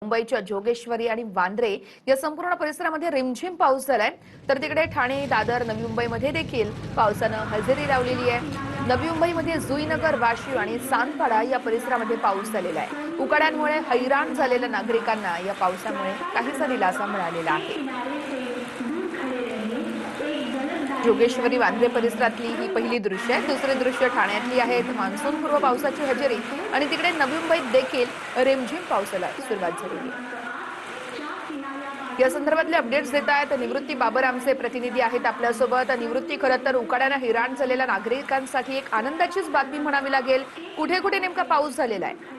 मुंबईच्या जोगेश्वरी आणि वांद्रे या संपूर्ण परिसरामध्ये रिमझिम पाऊस झालाय, तर तिकडे ठाणे, दादर, नवी मुंबईमध्ये देखील पावसानं हजेरी लावलेली आहे. नवी मुंबईमध्ये जुईनगर, वाशी आणि सानपाडा या परिसरामध्ये पाऊस झालेला आहे. उकाड्यांमुळे हैराण झालेल्या नागरिकांना या पावसामुळे काहीसा दिलासा मिळालेला आहे. जोगेश्वरी वांद्रे परिसरातली ही पहिली दृश्य आहे. दुसरे दृश्य ठाण्यातली आहेत. मान्सूनपूर्व पावसाची हजेरी आणि तिकडे नवी मुंबईत देखील रिमझिम पावसाला सुरुवात झालेली आहे. या संदर्भातले अपडेट्स देत आहेत निवृत्ती बाबर, आमचे प्रतिनिधी आहेत आपल्यासोबत. निवृत्ती, खरं तर उकाड्यानं हैराण झालेल्या नागरिकांसाठी एक आनंदाचीच बातमी म्हणावी लागेल. कुठे कुठे नेमका पाऊस झालेला आहे?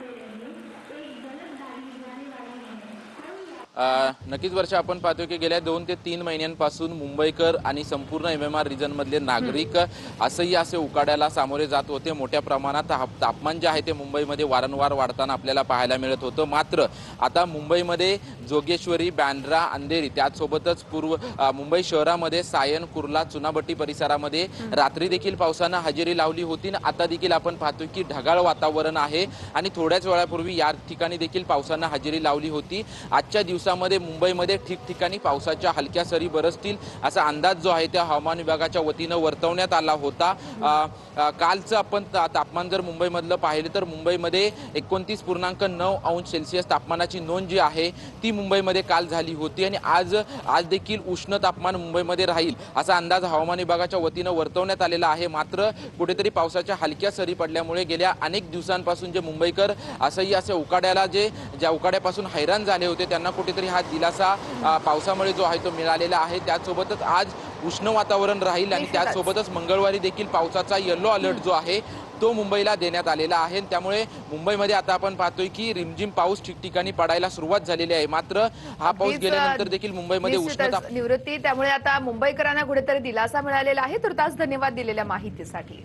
नक्कीच वर्षा, आपण पाहतोय की गेल्या 2 ते 3 महिन्यांपासून मुंबईकर आणि संपूर्ण MMR रिजन मधले नागरिक असंही असे उकाड्याला सामोरे जात होते. मोठ्या प्रमाणात तापमान जे आहे ते मुंबईमध्ये वारंवार वाढताना आपल्याला पाहायला मिळत होतं. मात्र आता मुंबईमध्ये जोगेश्वरी, बँड्रा, अंधेरी, त्याचसोबतच मुंबई शहरामध्ये सायन, कुर्ला, चुनाभट्टी परिसरामध्ये रात्री देखील पावसानं हजेरी लावली होती. आता देखील आपण पाहतोय की ढगाळ वातावरण आहे आणि थोड्याच वेळापूर्वी या ठिकाणी देखील पावसानं हजेरी लावली होती. आजच्या दिवसामध्ये मुंबईमध्ये ठिकठिकाणी पावसाच्या हलक्या सरी बरसतील असा अंदाज जो आहे त्या हवामान विभागाच्या वतीनं वर्तवण्यात आला होता. कालचं आपण तापमान जर मुंबईमधलं पाहिलं तर मुंबईमध्ये 29.9 अंश सेल्सिअस तापमानाची नोंद जी आहे ती मुंबईमध्ये काल झाली होती आणि आज देखील उष्ण तापमान मुंबईमध्ये राहील असा अंदाज हवामान विभागाच्या वतीनं वर्तवण्यात आलेला आहे. मात्र कुठेतरी पावसाच्या हलक्या सरी पडल्यामुळे गेल्या अनेक दिवसांपासून जे मुंबईकर असंही असे उकाड्याला ज्या उकाड्यापासून हैराण झाले होते त्यांना कुठेतरी हा दिलासा पावसामुळे जो आहे तो मिळालेला आहे. त्याचसोबतच आज उष्ण वातावरण राहील आणि त्याचसोबतच मंगळवारी देखील पावसाचा येलो अलर्ट जो आहे तो मुंबईला देण्यात आलेला आहे. त्यामुळे मुंबईमध्ये आता आपण पाहतोय की रिमझिम पाऊस ठिकठिकाणी पडायला सुरुवात झालेली आहे. मात्र हा पाऊस गेल्यानंतर देखील मुंबईमध्ये उष्णता निवृत्ती, त्यामुळे आता मुंबईकरांना कुठेतरी दिलासा मिळालेला आहे. तर तास धन्यवाद दिलेल्या माहितीसाठी.